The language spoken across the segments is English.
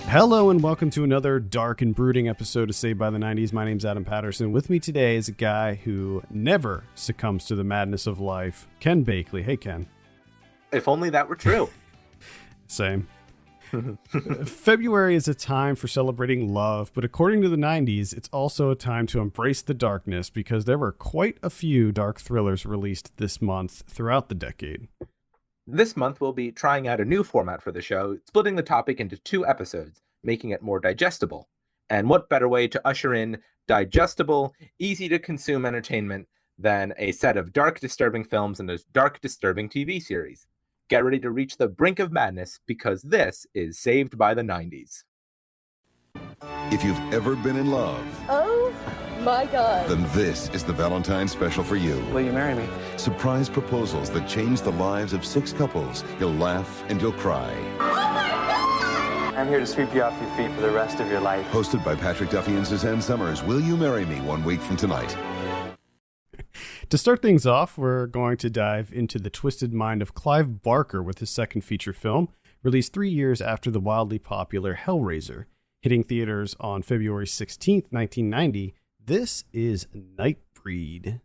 Hello and welcome to another dark and brooding episode of Saved by the 90s. My name's Adam Patterson. With me today is a guy who never succumbs to the madness of life, Ken Bakley. Hey, Ken. If only that were true. Same. February is a time for celebrating love, but according to the 90s, it's also a time to embrace the darkness because there were quite a few dark thrillers released this month throughout the decade. This month, we'll be trying out a new format for the show, splitting the topic into 2 episodes, making it more digestible. And what better way to usher in digestible, easy-to-consume entertainment than a set of dark, disturbing films and a dark, disturbing TV series? Get ready to reach the brink of madness, because this is Saved by the 90s. If you've ever been in love, oh my God, then this is the Valentine's special for you. Will you marry me? Surprise proposals that change the lives of 6 couples. You'll laugh and you'll cry. oh my God! I'm here to sweep you off your feet for the rest of your life. Hosted by Patrick Duffy and Suzanne Summers. Will You Marry Me 1 week from tonight. To start things off, we're going to dive into the twisted mind of Clive Barker with his second feature film, released 3 years after the wildly popular Hellraiser. Hitting theaters on February 16th, 1990, this is Nightbreed.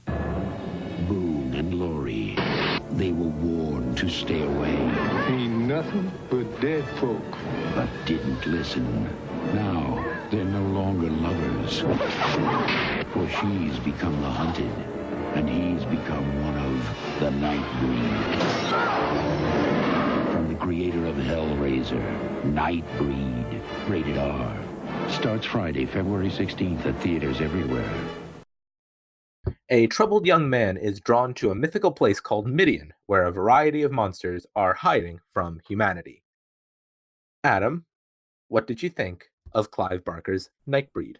Boone and Laurie, they were warned to stay away, Ain't nothing but dead folk. but didn't listen. Now, they're no longer lovers, for she's become the hunted, and he's become one of the Nightbreed. From the creator of Hellraiser, Nightbreed, rated R. Starts Friday, February 16th at theaters everywhere. A troubled young man is drawn to a mythical place called Midian, where a variety of monsters are hiding from humanity. Adam, what did you think of Clive Barker's Nightbreed?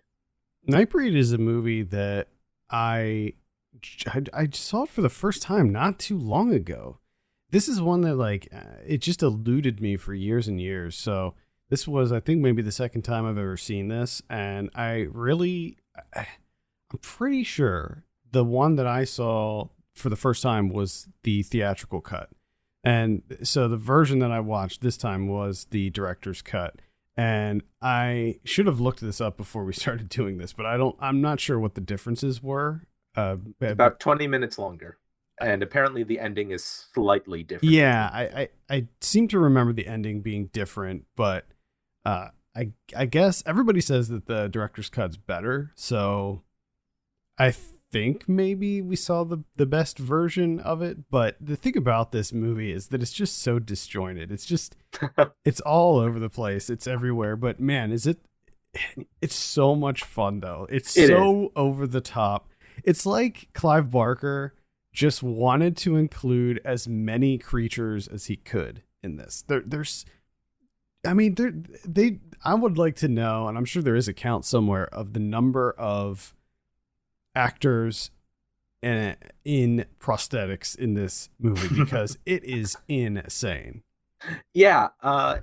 Nightbreed is a movie that I saw it for the first time not too long ago. This is one that it just eluded me for years and years. So this was, I think, maybe the second time I've ever seen this. And I'm pretty sure the one that I saw for the first time was the theatrical cut. And so the version that I watched this time was the director's cut. And I should have looked this up before we started doing this, but I'm not sure what the differences were. About 20 minutes longer. And apparently the ending is slightly different. Yeah, I seem to remember the ending being different, but I guess everybody says that the director's cut's better. So I think maybe we saw the best version of it. But the thing about this movie is that it's just so disjointed. It's just it's all over the place. It's everywhere. But man, it's so much fun though. It's so over the top. It's like Clive Barker just wanted to include as many creatures as he could in this. I would like to know, and I'm sure there is a count somewhere, of the number of actors in prosthetics in this movie, because it is insane. Yeah,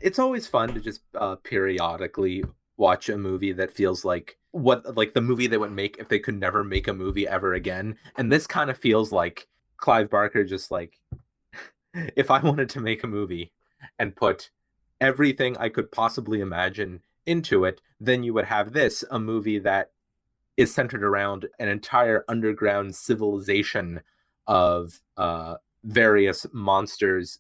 it's always fun to just periodically watch a movie that feels like the movie they would make if they could never make a movie ever again. And this kind of feels like Clive Barker just if I wanted to make a movie and put everything I could possibly imagine into it, then you would have a movie that is centered around an entire underground civilization of various monsters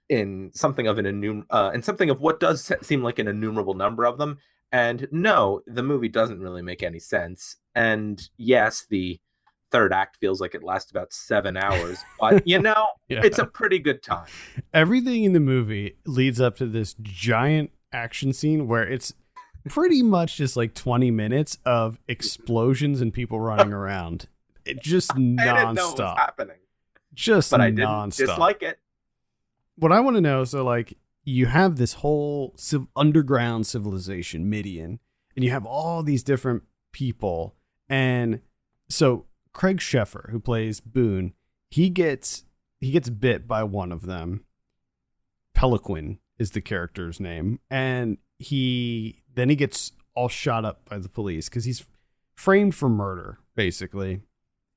in something of what does seem like an innumerable number of them. And no, the movie doesn't really make any sense. And yes, the third act feels like it lasts about 7 hours, but yeah. It's a pretty good time. Everything in the movie leads up to this giant action scene where it's pretty much just 20 minutes of explosions and people running around. It just nonstop. I didn't know it was happening. Just but nonstop. I didn't dislike it. What I want to know, so you have this whole underground civilization, Midian, and you have all these different people. And so Craig Sheffer, who plays Boone, he gets bit by one of them. Peliquin is the character's name. And he gets all shot up by the police because he's framed for murder, basically.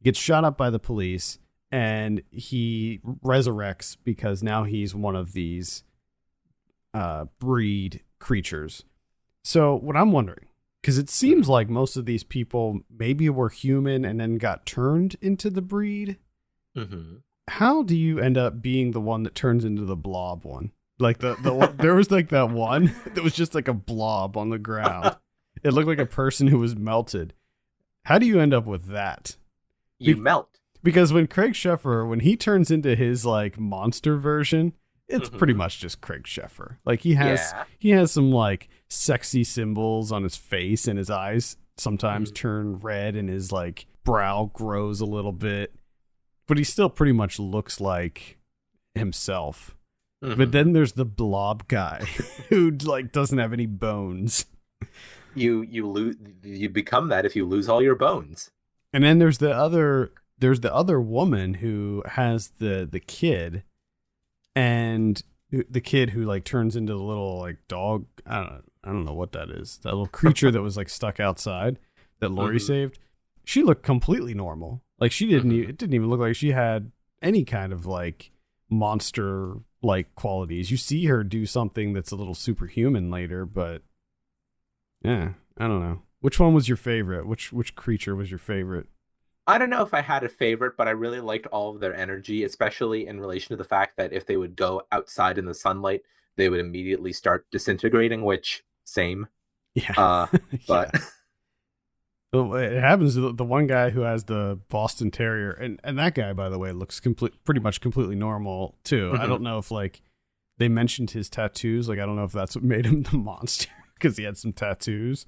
Gets shot up by the police, and he resurrects because now he's one of these breed creatures. So what I'm wondering, because it seems like most of these people maybe were human and then got turned into the breed. Mm-hmm. How do you end up being the one that turns into the blob one? Like the one, there was like that one that was just like a blob on the ground. It looked like a person who was melted. How do you end up with that? You melt. Because when Craig Sheffer, when he turns into his like monster version, it's pretty much just Craig Sheffer. Like he has some like sexy symbols on his face, and his eyes sometimes turn red and his like brow grows a little bit, but he still pretty much looks like himself. But then there's the blob guy who like doesn't have any bones. You become that if you lose all your bones. And then there's the other woman who has the kid, and the kid who like turns into the little like dog. I don't know what that is. That little creature that was like stuck outside that Lori saved. She looked completely normal. Like she didn't. It didn't even look like she had any kind of like monster like qualities. You see her do something that's a little superhuman later, but yeah, I don't know. Which one was your favorite? Which creature was your favorite? I don't know if I had a favorite, but I really liked all of their energy, especially in relation to the fact that if they would go outside in the sunlight, they would immediately start disintegrating, which same. Yeah. But yeah. Well, it happens to the one guy who has the Boston Terrier, and that guy, by the way, looks pretty much completely normal too. I don't know if like they mentioned his tattoos. Like I don't know if that's what made him the monster because he had some tattoos.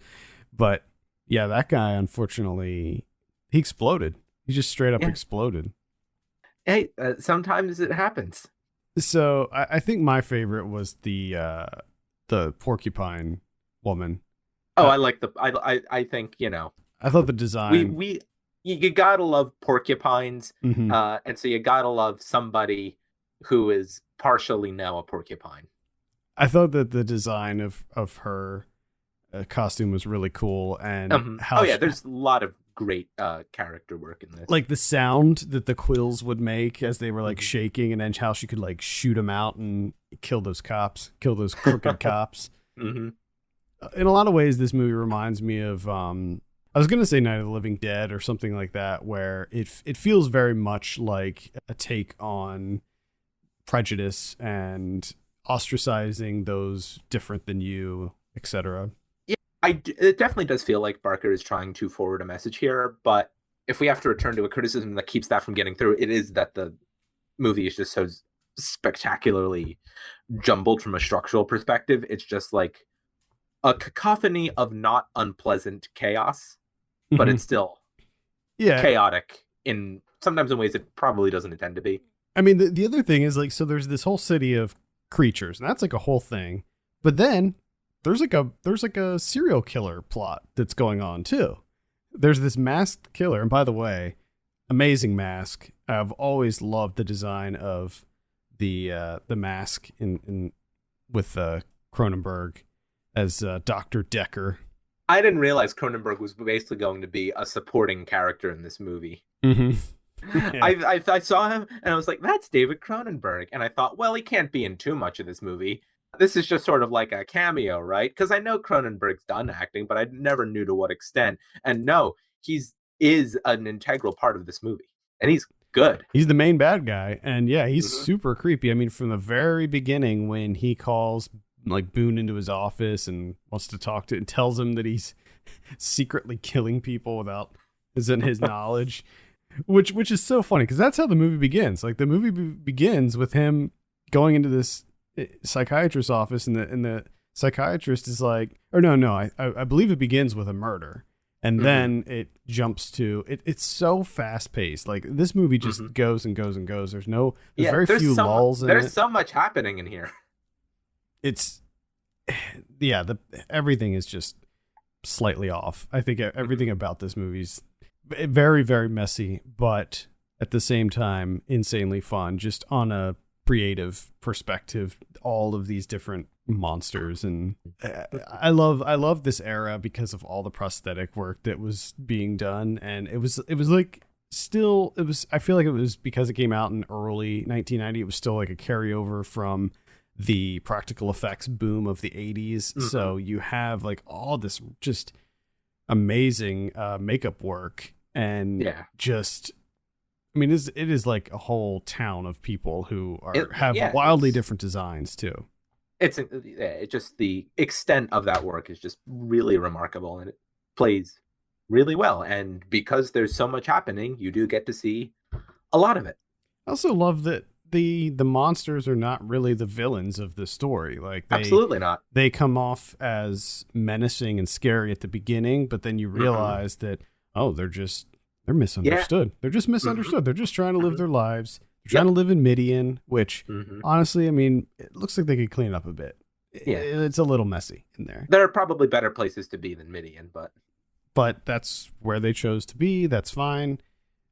But yeah, that guy, unfortunately, he exploded. He just straight up exploded. Hey, sometimes it happens. So I think my favorite was the porcupine woman. Oh, I think, I thought the design. You gotta love porcupines, and so you gotta love somebody who is partially now a porcupine. I thought that the design of her costume was really cool, and there's a lot of great character work in this. Like the sound that the quills would make as they were like shaking, and then how she could like shoot them out and kill those crooked cops. In a lot of ways, this movie reminds me of I was gonna say Night of the Living Dead or something like that, where it feels very much like a take on prejudice and ostracizing those different than you, etc. Yeah, it definitely does feel like Barker is trying to forward a message here, but if we have to return to a criticism that keeps that from getting through, it is that the movie is just so spectacularly jumbled from a structural perspective. It's just like a cacophony of not unpleasant chaos, but it's still chaotic sometimes in ways it probably doesn't intend to be. I mean, the other thing is like, so there's this whole city of creatures, and that's like a whole thing. But then there's like a serial killer plot that's going on too. There's this masked killer, and by the way, amazing mask. I've always loved the design of the mask in with Cronenberg as Dr. Decker. I didn't realize Cronenberg was basically going to be a supporting character in this movie. Yeah. I saw him and I was like, that's David Cronenberg. And I thought, well, he can't be in too much of this movie. This is just sort of like a cameo, right? Because I know Cronenberg's done acting, but I never knew to what extent. And no, is an integral part of this movie. And he's good. He's the main bad guy. And yeah, he's super creepy. I mean, from the very beginning when he calls like Boone into his office and wants to talk to and tells him that he's secretly killing people without his knowledge, which is so funny because that's how the movie begins. Like the movie begins with him going into this psychiatrist's office, and the psychiatrist is like, or no, I believe it begins with a murder, and then it jumps to it's so fast paced. Like this movie just goes and goes and goes. There's very few lulls in it. There's so much happening in here. It's everything is just slightly off. I think everything about this movie's very, very messy, but at the same time insanely fun, just on a creative perspective. All of these different monsters, and I love this era because of all the prosthetic work that was being done, and it was like I feel like it was because it came out in early 1990. It was still like a carryover from the practical effects boom of the 80s. So you have like all this just amazing makeup work and just, I mean, it is like a whole town of people who have wildly different designs too. It's just the extent of that work is just really remarkable, and it plays really well. And because there's so much happening, you do get to see a lot of it. I also love that the monsters are not really the villains of the story. Like absolutely not. They come off as menacing and scary at the beginning, but then you realize that they're misunderstood. They're just misunderstood. They're just trying to live their lives. They're trying to live in Midian, which honestly, I mean, it looks like they could clean up a bit. Yeah, it's a little messy in there. There are probably better places to be than Midian, but that's where they chose to be. That's fine.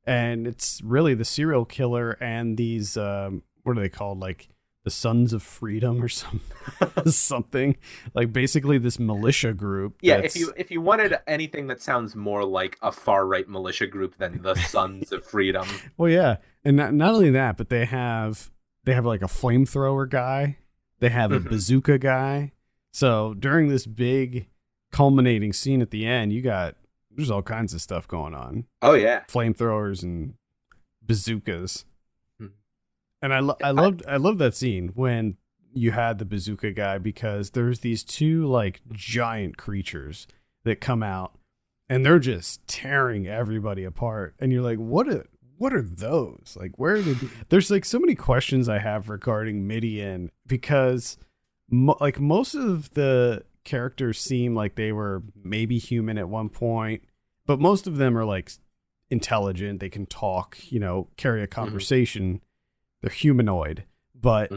And it's really the serial killer and these what are they called, like the Sons of Freedom or something like basically this militia group. If you wanted anything that sounds more like a far right militia group than the Sons of Freedom. Well, yeah, and not only that, but they have like a flamethrower guy. They have a bazooka guy. So during this big culminating scene at the end, there's all kinds of stuff going on. Oh yeah, flamethrowers and bazookas. And I love that scene when you had the bazooka guy, because there's these two like giant creatures that come out and they're just tearing everybody apart. And you're like, what are those? Like, where are they? There's like so many questions I have regarding Midian, because like most of the characters seem like they were maybe human at one point, but most of them are like intelligent. They can talk, carry a conversation. They're humanoid, but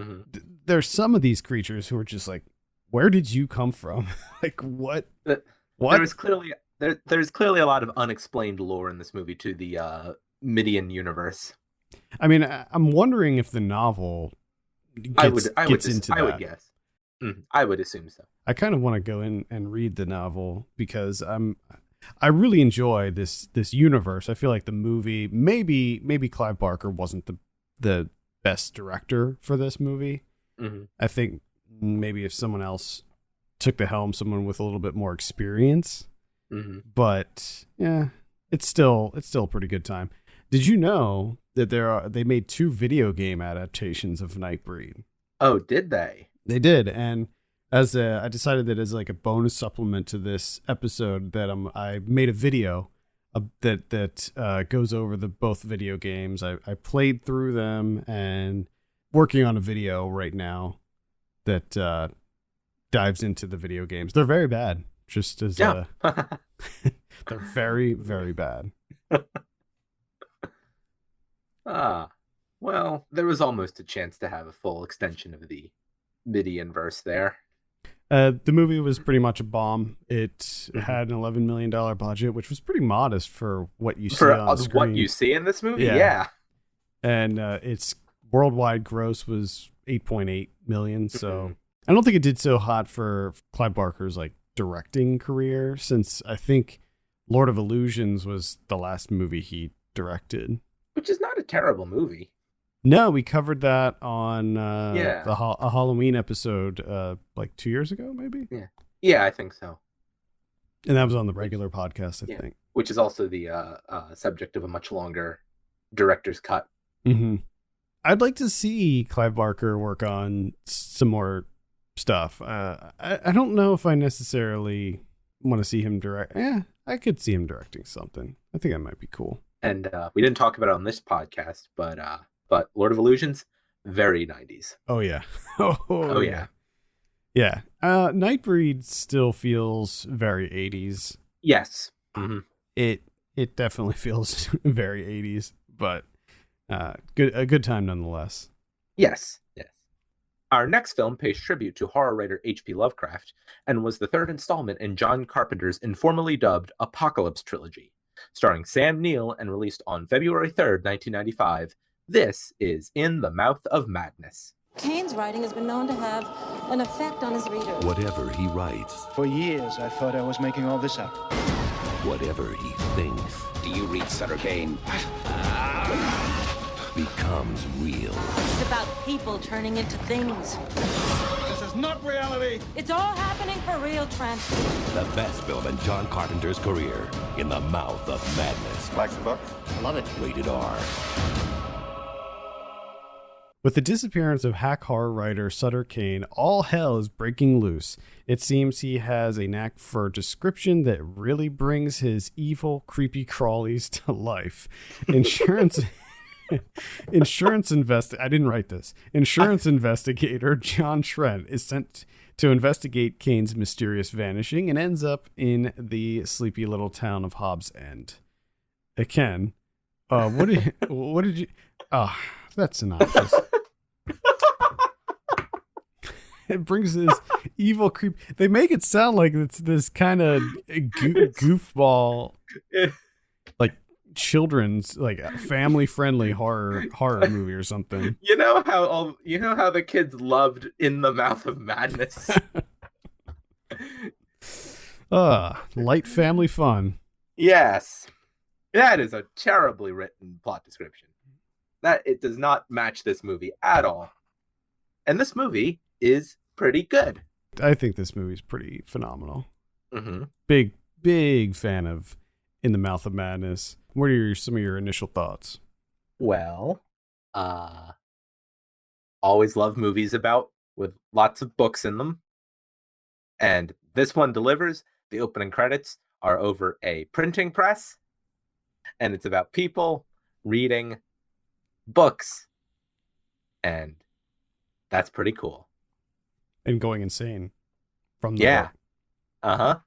there's some of these creatures who are just like, where did you come from? Like, what? There's clearly a lot of unexplained lore in this movie to the Midian universe. I mean, I'm wondering if the novel gets into that. I would guess. I would assume so. I kind of want to go in and read the novel, because I really enjoy this universe. I feel like the movie, maybe Clive Barker wasn't the best director for this movie. I think maybe if someone else took the helm, someone with a little bit more experience. But yeah, it's still a pretty good time. Did you know that they made 2 video game adaptations of Nightbreed? Oh, did they? They did, and I decided that as like a bonus supplement to this episode, that I made a video that goes over both video games. I played through them, and working on a video right now that dives into the video games. They're very bad, just as they're very, very bad. Well, there was almost a chance to have a full extension of the Midian verse there. The movie was pretty much a bomb. It had an $11 million budget, which was pretty modest for what you see on screen. What you see in this movie, yeah. And its worldwide gross was $8.8 million. So I don't think it did so hot for Clive Barker's like directing career, since I think Lord of Illusions was the last movie he directed, which is not a terrible movie. No, we covered that on a Halloween episode like 2 years ago, maybe. Yeah, I think so. And that was on the regular podcast, I think. Which is also the subject of a much longer director's cut. I'd like to see Clive Barker work on some more stuff. I don't know if I necessarily want to see him direct. I could see him directing something. I think that might be cool. And we didn't talk about it on this podcast, but Lord of Illusions, very 90s. Oh yeah. Oh yeah. Yeah. Nightbreed still feels very 80s. Yes. It definitely feels very 80s, but a good time nonetheless. Yes. Our next film pays tribute to horror writer H.P. Lovecraft and was the third installment in John Carpenter's informally dubbed Apocalypse Trilogy. Starring Sam Neill and released on February 3rd, 1995, this is In the Mouth of Madness. Kane's writing has been known to have an effect on his readers. Whatever he writes, For years, I thought I was making all this up. whatever he thinks, Do you read Sutter Kane? becomes real. It's about people turning into things. This is not reality. It's all happening for real, Trent. The best film in John Carpenter's career, In the Mouth of Madness. Like the book? I love it. Rated R. With the disappearance of hack horror writer Sutter Kane, all hell is breaking loose. It seems he has a knack for description that really brings his evil, creepy crawlies to life. Insurance investigator John Trent is sent to investigate Kane's mysterious vanishing and ends up in the sleepy little town of Hobbs End. Ken, what did you? That's synopsis. It brings this evil creep. They make it sound like it's this kind of goofball, like children's, like family friendly horror movie or something. You know how the kids loved In the Mouth of Madness. Light family fun. Yes, that is a terribly written plot description. That it does not match this movie at all, and this movie is pretty good. I think this movie's pretty phenomenal. Mm-hmm. Big fan of In the Mouth of Madness. What are some of your initial thoughts? Well, always love movies with lots of books in them, and this one delivers. The opening credits are over a printing press, and it's about people reading books, and that's pretty cool. And going insane from the book. Uh-huh.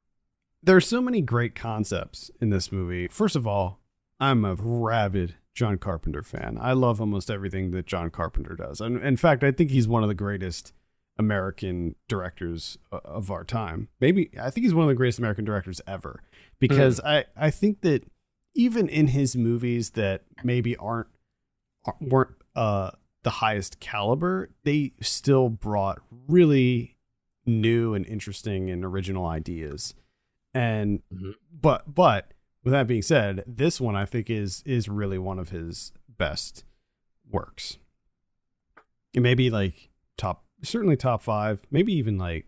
There are so many great concepts in this movie. First of all, I'm a rabid John Carpenter fan. I love almost everything that John Carpenter does. And in fact, I think he's one of the greatest American directors of our time. I think he's one of the greatest American directors ever, because I think that even in his movies that maybe weren't the highest caliber, they still brought really new and interesting and original ideas. And but with that being said, this one I think is really one of his best works. It may be like certainly top 5, maybe even like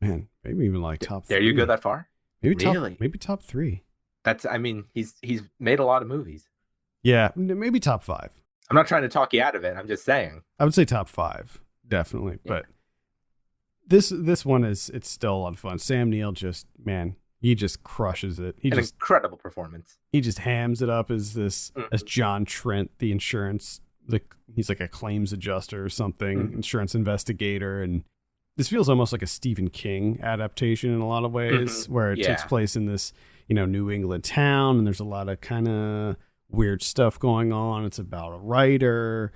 top 3. Dare you go that far? Maybe really? Maybe top 3. He's made a lot of movies. Yeah, maybe top 5. I'm not trying to talk you out of it. I'm just saying. I would say top 5, definitely. Yeah. But this one it's still a lot of fun. Sam Neill he just crushes it. Incredible performance. He just hams it up as John Trent, the insurance. He's like a claims adjuster or something, insurance investigator, and this feels almost like a Stephen King adaptation in a lot of ways, where it takes place in this New England town, and there's a lot of kind of weird stuff going on. It's about a writer,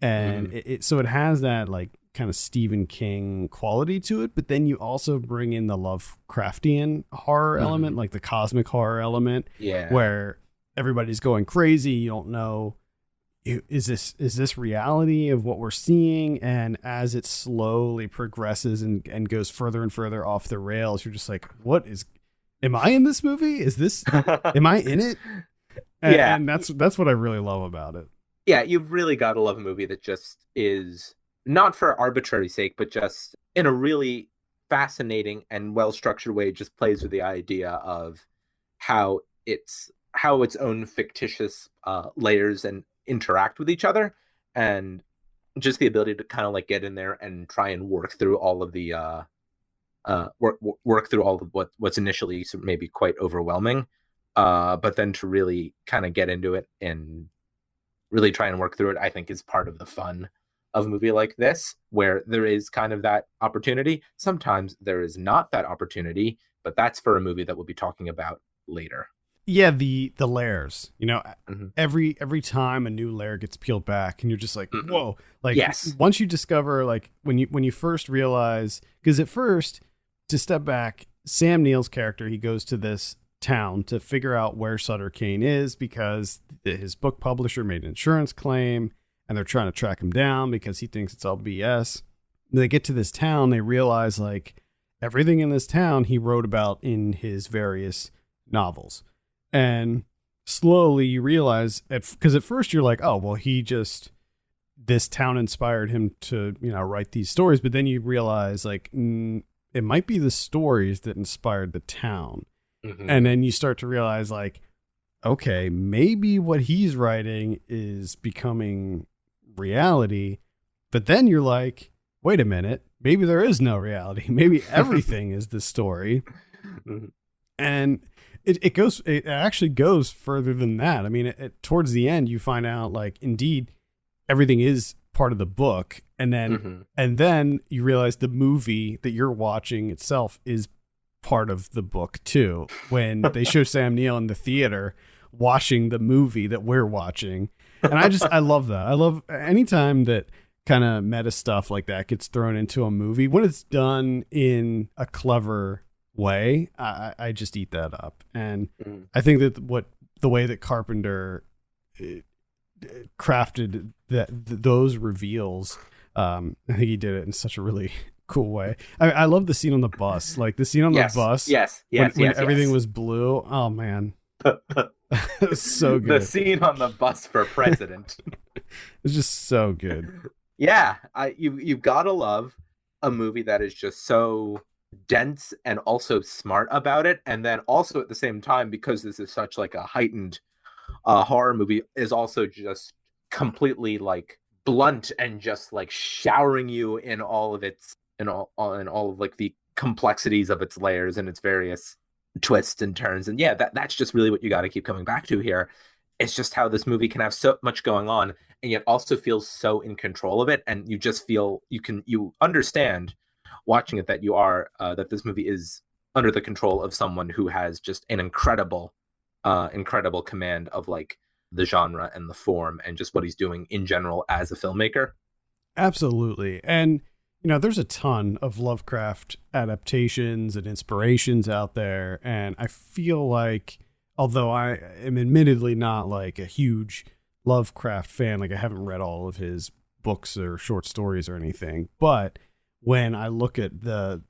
and so it has that like kind of Stephen King quality to it, but then you also bring in the Lovecraftian horror element, like the cosmic horror element, where everybody's going crazy. You don't know, is this reality of what we're seeing? And as it slowly progresses and goes further and further off the rails, you're just like, am I in this movie? Am I in it? And that's what I really love about it. Yeah, you've really got to love a movie that just is not for arbitrary sake, but just in a really fascinating and well-structured way, just plays with the idea of how its own fictitious layers and interact with each other, and just the ability to kind of like get in there and try and work through all of the work through all of what's initially maybe quite overwhelming, but then to really kind of get into it and really try and work through it, I think is part of the fun of a movie like this, where there is kind of that opportunity. Sometimes there is not that opportunity, but that's for a movie that we'll be talking about later. Yeah, the layers, every time a new layer gets peeled back and you're just like, whoa, like once you discover, like when you first realize, because at first, to step back, Sam Neill's character, he goes to this town to figure out where Sutter Kane is because his book publisher made an insurance claim and they're trying to track him down because he thinks it's all BS. They get to this town, they realize like everything in this town he wrote about in his various novels. And slowly you realize because at first you're like, oh, well, this town inspired him to, write these stories. But then you realize like, it might be the stories that inspired the town. Mm-hmm. And then you start to realize like, okay, maybe what he's writing is becoming reality. But then you're like, wait a minute, maybe there is no reality. Maybe everything is the story. Mm-hmm. And it actually goes further than that. I mean, towards the end, you find out like, indeed, everything is part of the book. And then you realize the movie that you're watching itself is part of the book too. When they show Sam Neill in the theater watching the movie that we're watching. And I love that. I love anytime that kind of meta stuff like that gets thrown into a movie when it's done in a clever way. I just eat that up. And I think that the way that Carpenter crafted those reveals, I think he did it in such a really cool way. I love the scene on the bus, like the scene on the bus. When everything was blue. Oh man. It's so good. The scene on the bus for president. It's just so good. Yeah, you've gotta love a movie that is just so dense and also smart about it, and then also at the same time, because this is such like a heightened horror movie, is also just completely like blunt and just like showering you in all of its in all of like the complexities of its layers and its various twists and turns. And yeah, that's just really what you got to keep coming back to here. It's just how this movie can have so much going on and yet also feels so in control of it, and you just feel you understand watching it that that this movie is under the control of someone who has just an incredible command of like the genre and the form and just what he's doing in general as a filmmaker. Absolutely. And there's a ton of Lovecraft adaptations and inspirations out there, and I feel like, although I am admittedly not like a huge Lovecraft fan, like I haven't read all of his books or short stories or anything, but when I look at the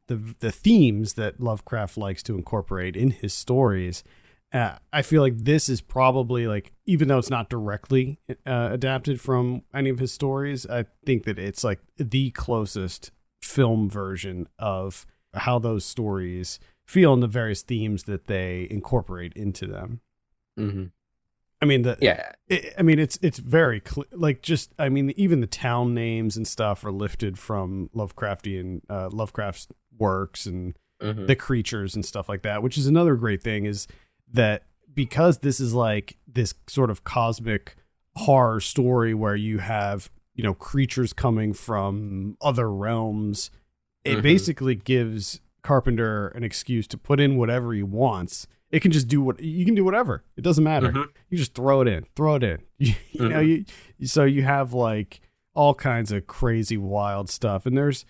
themes that Lovecraft likes to incorporate in his stories, I feel like this is probably like, even though it's not directly adapted from any of his stories, I think that it's like the closest film version of how those stories feel and the various themes that they incorporate into them. Mm-hmm. I mean, it's very clear. Like, just, I mean, even the town names and stuff are lifted from Lovecraft's works and the creatures and stuff like that, which is another great thing, is that because this is like this sort of cosmic horror story where you have, creatures coming from other realms, it basically gives Carpenter an excuse to put in whatever he wants. It can just you can do whatever. It doesn't matter. You just throw it in. So you have like all kinds of crazy wild stuff. And there's,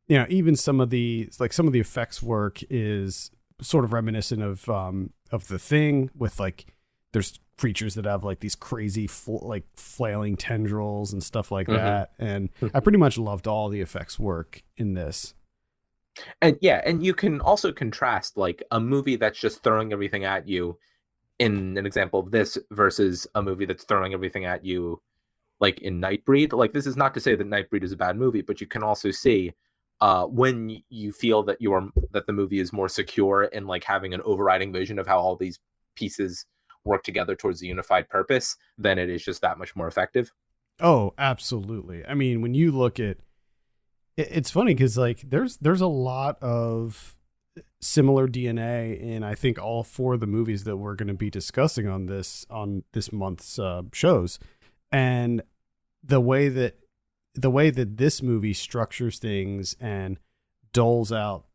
even some of the effects work is sort of reminiscent of The Thing, with like, there's creatures that have like these crazy like flailing tendrils and stuff like that. And I pretty much loved all the effects work in this. And yeah, and you can also contrast like a movie that's just throwing everything at you, in an example of this, versus a movie that's throwing everything at you like in Nightbreed. Like, this is not to say that Nightbreed is a bad movie, but you can also see when you feel that that the movie is more secure in like having an overriding vision of how all these pieces work together towards a unified purpose, then it is just that much more effective. Oh, absolutely. I mean, when you look at it's funny because like there's a lot of similar DNA in, I think, all four of the movies that we're going to be discussing on this month's shows, and the way that this movie structures things and doles out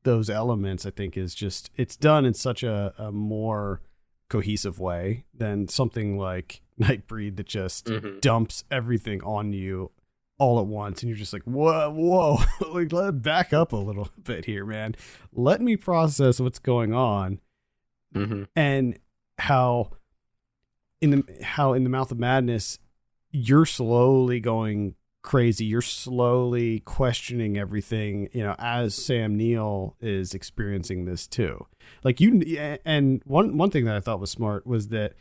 those elements, I think, is just, it's done in such a more cohesive way than something like Nightbreed that just dumps everything on you all at once, and you're just like, whoa, like, let back up a little bit here, man. Let me process what's going on. And how in the Mouth of Madness, you're slowly going crazy. You're slowly questioning everything, as Sam Neill is experiencing this too. Like and one thing that I thought was smart was that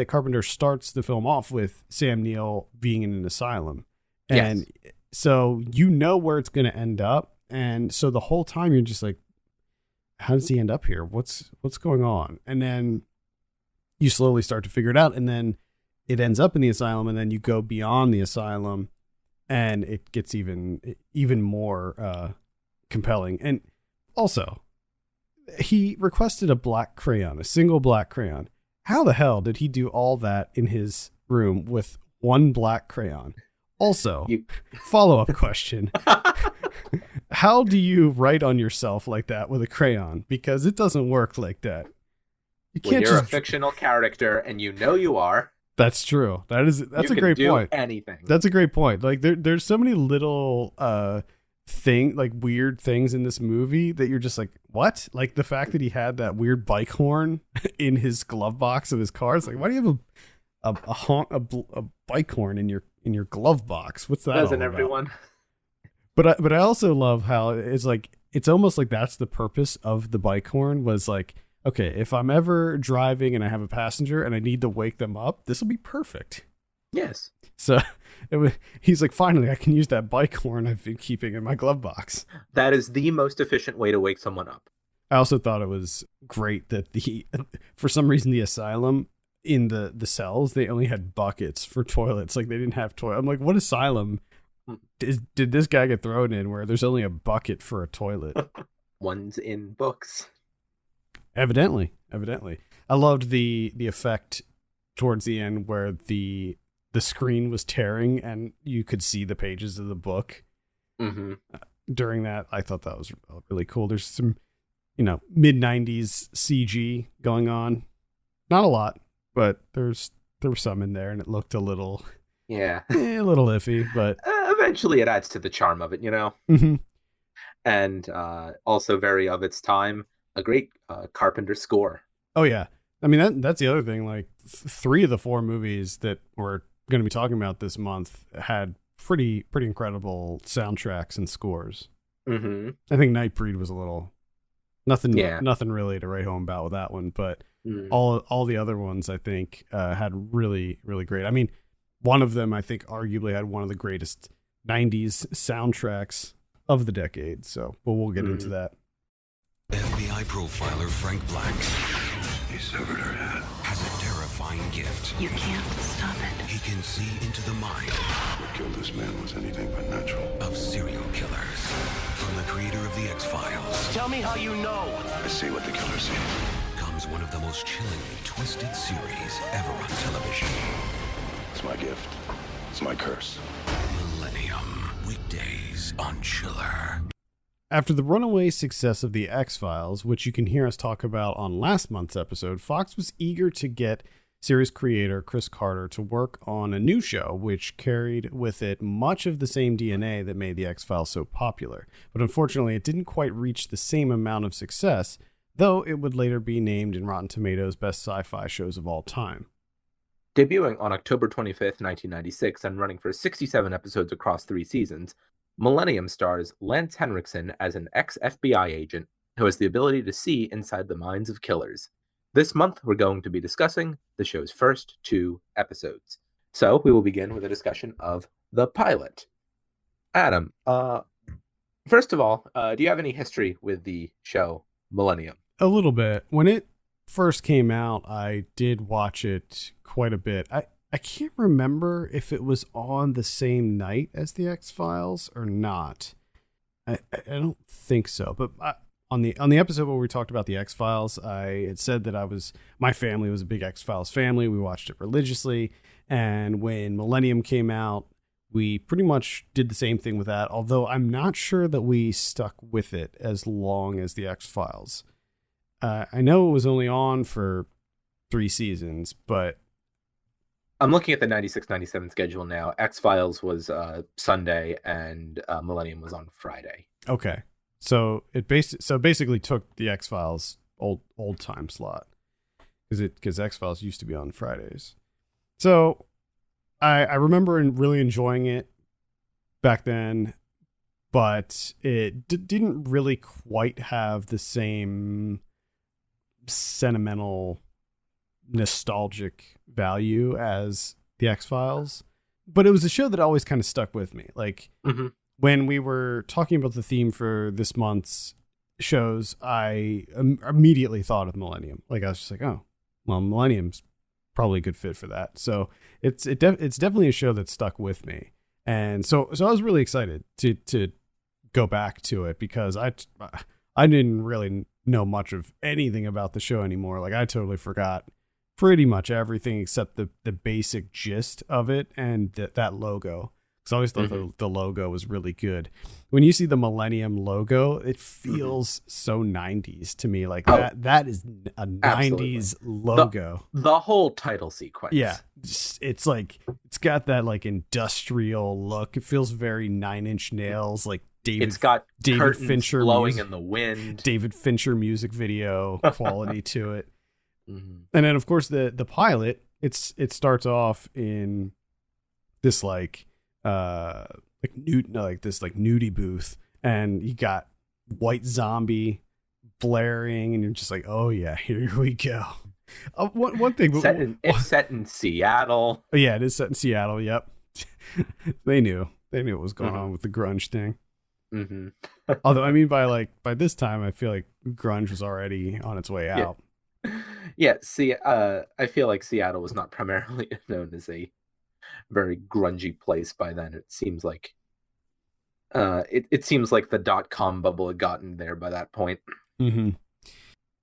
Carpenter starts the film off with Sam Neill being in an asylum. And so where it's going to end up. And so the whole time you're just like, how does he end up here? What's going on? And then you slowly start to figure it out. And then it ends up in the asylum, and then you go beyond the asylum and it gets even more compelling. And also, he requested a single black crayon. How the hell did he do all that in his room with one black crayon? Also, follow-up question. How do you write on yourself like that with a crayon? Because it doesn't work like that. You're a fictional character and you are. That's true. That's a great point. Anything. That's a great point. Like there's so many little weird things in this movie that you're just like, what? Like the fact that he had that weird bike horn in his glove box of his car. It's like, why do you have a bike horn in your glove box? What's that? Doesn't everyone? But I also love how it's almost like that's the purpose of the bike horn was like, okay, if I'm ever driving and I have a passenger and I need to wake them up, this will be perfect. Yes. So he's like, finally, I can use that bike horn I've been keeping in my glove box. That is the most efficient way to wake someone up. I also thought it was great that for some reason, the asylum in the cells, they only had buckets for toilets. Like they didn't have toilet. I'm like, what asylum did this guy get thrown in where there's only a bucket for a toilet? One's in books. Evidently. I loved the effect towards the end where the screen was tearing and you could see the pages of the book. Mm-hmm. During that, I thought that was really cool. There's some, mid-90s CG going on. Not a lot, but there was some in there and it looked a little... Yeah. A little iffy, but... eventually it adds to the charm of it, Mm-hmm. And also very of its time, a great Carpenter score. Oh, yeah. I mean, that's the other thing. Like, 3 of the 4 movies that we're going to be talking about this month had pretty incredible soundtracks and scores. Mm-hmm. I think Nightbreed was a little... Nothing really to write home about with that one, but all the other ones, I think, had really, really great... I mean, one of them, I think, arguably had one of the greatest 90s soundtracks of the decade. So, we'll get into that. FBI profiler Frank Black. He severed her head. Has a terrifying gift. You can't stop it. He can see into the mind. What killed this man was anything but natural. Of serial killers. From the creator of The X-Files. Tell me how you know. I see what the killers see. Comes one of the most chillingly twisted series ever on television. It's my gift. It's my curse. Millennium. Weekdays on Chiller. After the runaway success of The X-Files, which you can hear us talk about on last month's episode, Fox was eager to get series creator Chris Carter to work on a new show, which carried with it much of the same DNA that made The X-Files so popular. But unfortunately, it didn't quite reach the same amount of success, though it would later be named in Rotten Tomatoes' best sci-fi shows of all time. Debuting on October 25th, 1996, and running for 67 episodes across 3 seasons, Millennium stars Lance Henriksen as an ex-FBI agent who has the ability to see inside the minds of killers. This month, we're going to be discussing the show's first 2 episodes. So, we will begin with a discussion of the pilot. Adam, first of all, do you have any history with the show Millennium? A little bit. When it first came out, I did watch it quite a bit. I can't remember if it was on the same night as the X-Files or not. I don't think so. But on the episode where we talked about the X-Files, I had said that my family was a big X-Files family. We watched it religiously. And when Millennium came out, we pretty much did the same thing with that. Although I'm not sure that we stuck with it as long as the X-Files. I know it was only on for 3 seasons, but I'm looking at the 96-97 schedule now. X-Files was Sunday and Millennium was on Friday. Okay. So it basically took the X-Files old time slot because X-Files used to be on Fridays. So I remember really enjoying it back then, but it didn't really quite have the same sentimental, nostalgic value as the X-Files. But it was a show that always kind of stuck with me. Like when we were talking about the theme for this month's shows, I immediately thought of Millennium. Like I was just like, oh, well, Millennium's probably a good fit for that. So it's definitely a show that stuck with me. And so I was really excited to go back to it because I didn't really know much of anything about the show anymore. Like I totally forgot pretty much everything except the basic gist of it and that logo. Because I always thought the logo was really good. When you see the Millennium logo, it feels so 90s to me. Like that is a 90s logo. The whole title sequence. Yeah. It's like, it's got that like industrial look. It feels very 9 Inch Nails, like David Fincher blowing in the wind. David Fincher music video quality to it. And then of course the pilot, it starts off in this like nudie booth, and you got White Zombie blaring, and you're just like, oh yeah, here we go. One thing, it's set in Seattle. Yeah, it is set in Seattle. Yep. They knew what was going on with the grunge thing. Although I mean, by this time, I feel like grunge was already on its way out. Yeah. See, I feel like Seattle was not primarily known as a very grungy place by then. It seems like it seems like the .com bubble had gotten there by that point.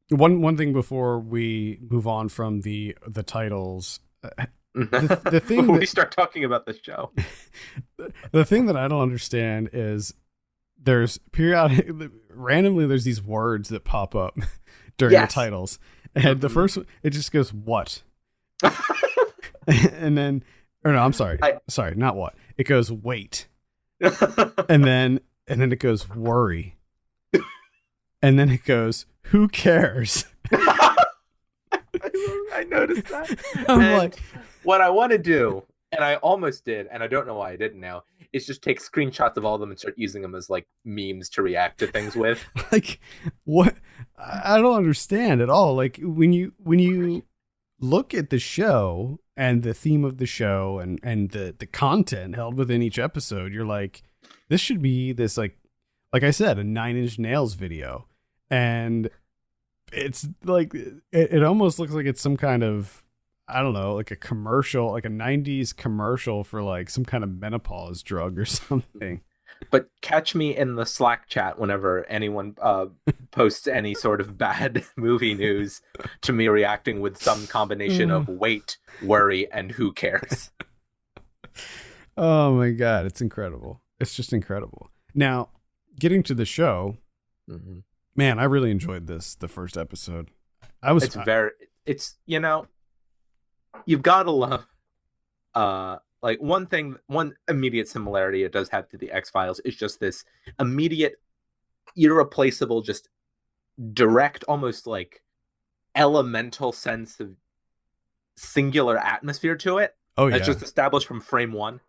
One thing before we move on from the titles, the thing when we start talking about the show, the thing that I don't understand is there's randomly there's these words that pop up during the titles, and the first one, it just goes what, and then. Or no, I'm sorry. Sorry, not what. It goes wait. and then it goes worry. And then it goes who cares? I noticed that. I'm like, what I want to do, and I almost did, and I don't know why I didn't now, is just take screenshots of all of them and start using them as like memes to react to things with. Like what? I don't understand at all. Like when you look at the show and the theme of the show and the content held within each episode, you're like, this should be this like I said, a 9 Inch Nails video. And it's like, it almost looks like it's some kind of, I don't know, like a commercial, like a 90s commercial for like some kind of menopause drug or something. But catch me in the Slack chat whenever anyone posts any sort of bad movie news to me reacting with some combination of wait, worry, and who cares. Oh my God. It's incredible. It's just incredible. Now, getting to the show, man, I really enjoyed the first episode. You've got to love, like one immediate similarity it does have to the X-Files is just this immediate, irreplaceable, just direct, almost like elemental sense of singular atmosphere to it. Oh yeah, that's just established from frame one.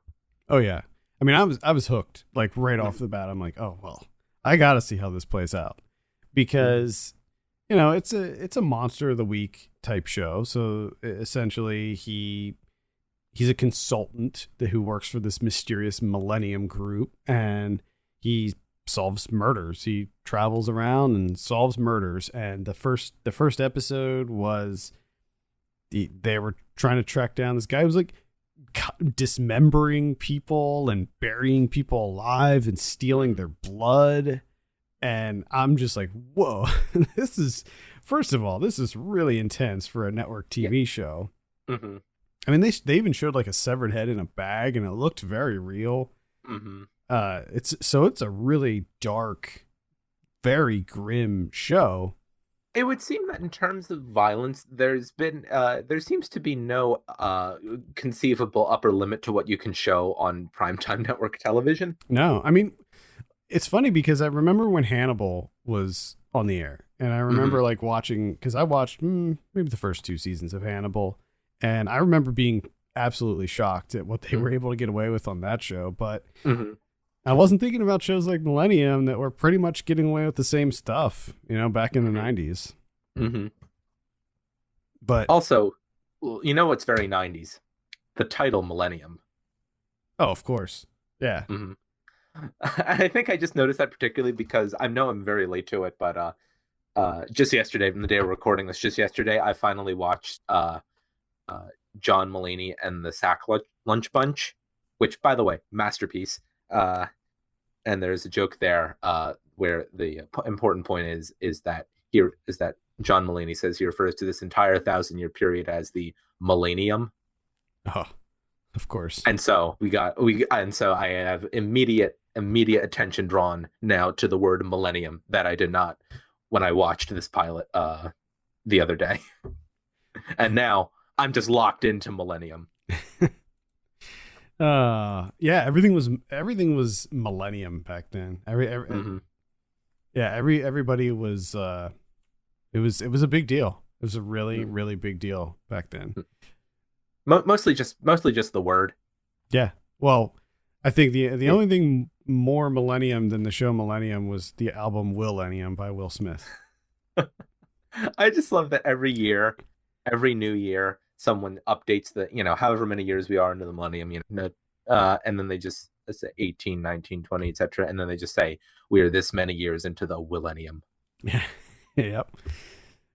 Oh yeah, I mean, I was hooked like right off the bat. I'm like, oh well, I got to see how this plays out because it's a monster of the week type show. So essentially, he's a consultant who works for this mysterious Millennium group, and he solves murders. He travels around and solves murders. And the first episode was they were trying to track down this guy who was like dismembering people and burying people alive and stealing their blood. And I'm just like, whoa, first of all, this is really intense for a network TV show. I mean, they even showed like a severed head in a bag, and it looked very real. It's a really dark, very grim show. It would seem that in terms of violence, there seems to be no conceivable upper limit to what you can show on primetime network television. No, I mean, it's funny because I remember when Hannibal was on the air, and I remember like watching, because I watched maybe the first 2 seasons of Hannibal. And I remember being absolutely shocked at what they were able to get away with on that show. But I wasn't thinking about shows like Millennium that were pretty much getting away with the same stuff, back in the 90s. Mm-hmm. But also, what's very 90s? The title Millennium. Oh, of course. Yeah. Mm-hmm. I think I just noticed that particularly because I know I'm very late to it, but just yesterday, from the day we're recording this, just yesterday, I finally watched John Mulaney and the Sack Lunch Bunch, which, by the way, masterpiece. And there's a joke there where the important point is that John Mulaney says he refers to this entire 1,000-year period as the Millennium. Oh, of course. And so I have immediate attention drawn now to the word Millennium that I did not when I watched this pilot the other day. And now I'm just locked into Millennium. Yeah, everything was Millennium back then. Everybody was it was a big deal. It was a really big deal back then. Mostly just the word. Yeah. Well, I think the only thing more Millennium than the show Millennium was the album Millennium by Will Smith. I just love that every year, every new year, someone updates the, however many years we are into the Millennium, and then they just say 18, 19, 20, etc. And then they just say, we are this many years into the Millennium. Yeah. Yep.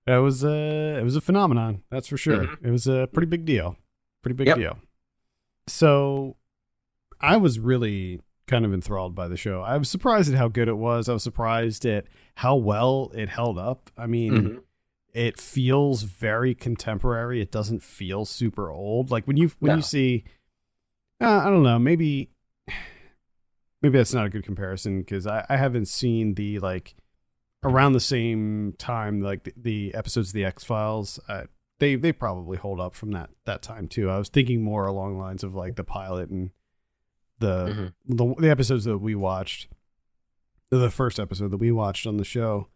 It was a phenomenon. That's for sure. Mm-hmm. It was a pretty big deal. Deal. So I was really kind of enthralled by the show. I was surprised at how good it was. I was surprised at how well it held up. I mean, It feels very contemporary. It doesn't feel super old. Like when you see, I don't know, maybe that's not a good comparison because I haven't seen the around the same time the episodes of the X-Files. They probably hold up from that time too. I was thinking more along the lines of the pilot and the episodes that we watched. The first episode that we watched on the show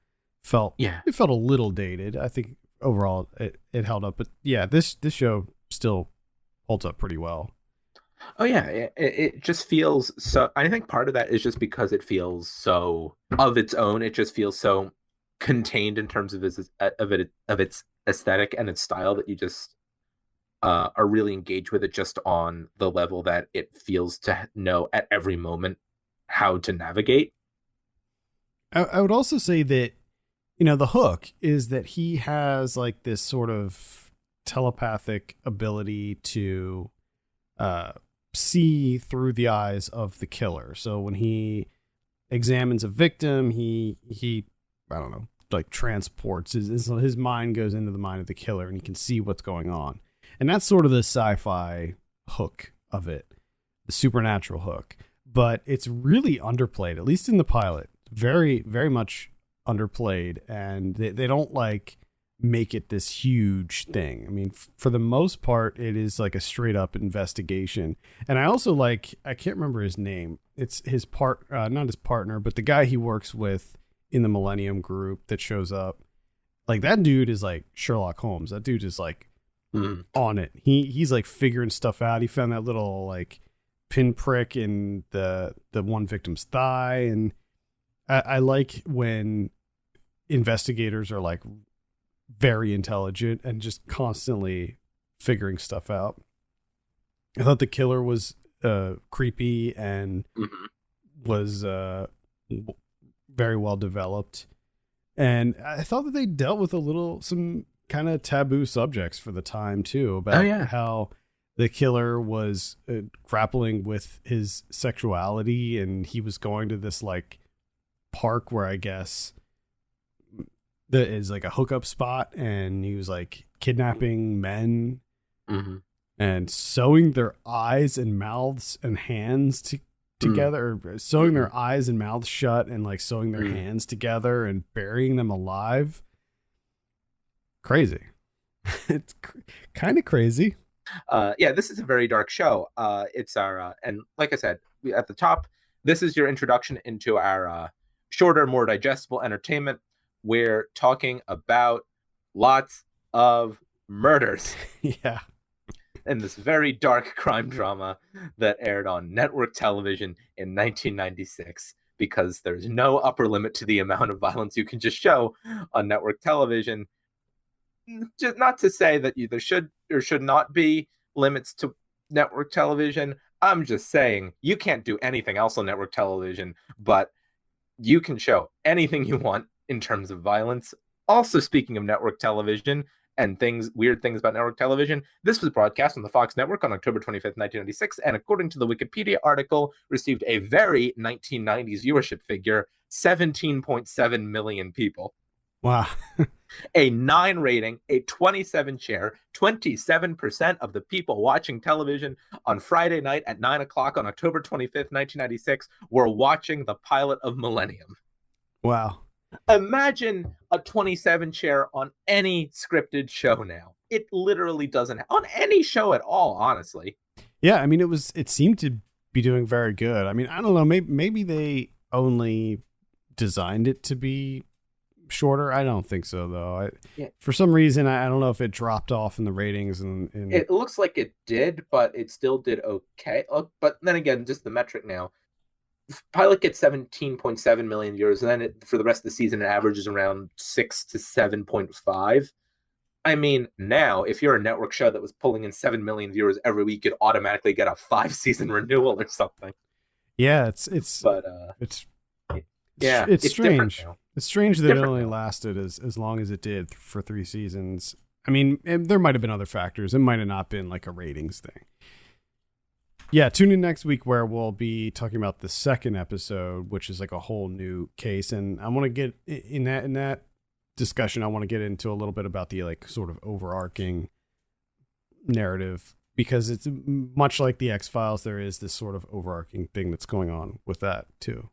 felt a little dated. I think overall it held up, but yeah, this show still holds up pretty well. Oh yeah, it just feels so. I think part of that is just because it feels so of its own. It just feels so contained in terms of its aesthetic and its style that you just are really engaged with it just on the level that it feels to know at every moment how to navigate. I would also say that the hook is that he has this sort of telepathic ability to see through the eyes of the killer. So when he examines a victim, he I don't know, transports his mind goes into the mind of the killer and he can see what's going on. And that's sort of the sci-fi hook of it, the supernatural hook. But it's really underplayed, at least in the pilot. Very, very much underplayed, and they don't make it this huge thing. I mean, for the most part, it is a straight up investigation. And I also I can't remember his name. It's his not his partner, but the guy he works with in the Millennium group that shows up. That dude is Sherlock Holmes. That dude is on it. He's figuring stuff out. He found that little pinprick in the one victim's thigh, and I like when investigators are very intelligent and just constantly figuring stuff out. I thought the killer was creepy and was very well developed, and I thought that they dealt with some kind of taboo subjects for the time too, about how the killer was grappling with his sexuality, and he was going to this park where I guess there is a hookup spot, and he was kidnapping men and sewing their eyes and mouths and hands together, or sewing their eyes and mouths shut and sewing their hands together and burying them alive. Crazy. It's kind of crazy. Yeah, this is a very dark show. It's our and like I said at the top, this is your introduction into our shorter, more digestible entertainment. We're talking about lots of murders. Yeah. in this very dark crime drama that aired on network television in 1996, because there's no upper limit to the amount of violence you can just show on network television. Just not to say that there should or should not be limits to network television. I'm just saying you can't do anything else on network television, but you can show anything you want in terms of violence. Also, speaking of network television and weird things about network television, this was broadcast on the Fox network on October 25th, 1996, and according to the Wikipedia article, received a very 1990s viewership figure, 17.7 million people. Wow. A 9 rating, a 27 share, 27% of the people watching television on Friday night at 9 o'clock on October 25th, 1996 were watching the pilot of Millennium. Wow. Imagine a 27 share on any scripted show now. It literally doesn't, on any show at all, honestly. Yeah, I mean, it seemed to be doing very good. I mean, I don't know, maybe they only designed it to be shorter. I don't think so, though. For some reason, I don't know if it dropped off in the ratings. And it looks like it did, but it still did okay. But then again, just the metric now. Pilot gets 17.7 million viewers, and then for the rest of the season, it averages around 6 to 7.5. I mean, now, if you're a network show that was pulling in 7 million viewers every week, you'd automatically get a 5-season renewal or something. Yeah, it's strange. It's strange that it only lasted as long as it did for 3 seasons. I mean, there might have been other factors. It might have not been like a ratings thing. Yeah, tune in next week where we'll be talking about the second episode, which is like a whole new case. And I want to get in that discussion, I want to get into a little bit about the like sort of overarching narrative, because it's much like the X-Files. There is this sort of overarching thing that's going on with that too.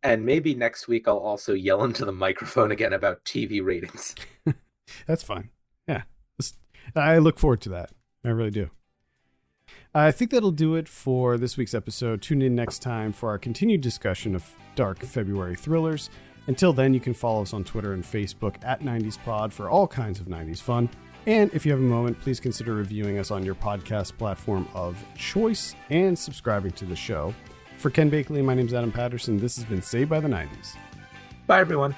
And maybe next week I'll also yell into the microphone again about TV ratings. That's fine. Yeah. I look forward to that. I really do. I think that'll do it for this week's episode. Tune in next time for our continued discussion of dark February thrillers. Until then, you can follow us on Twitter and Facebook at 90s Pod for all kinds of 90s fun. And if you have a moment, please consider reviewing us on your podcast platform of choice and subscribing to the show. For Ken Bakley, my name's Adam Patterson. This has been Saved by the 90s. Bye, everyone.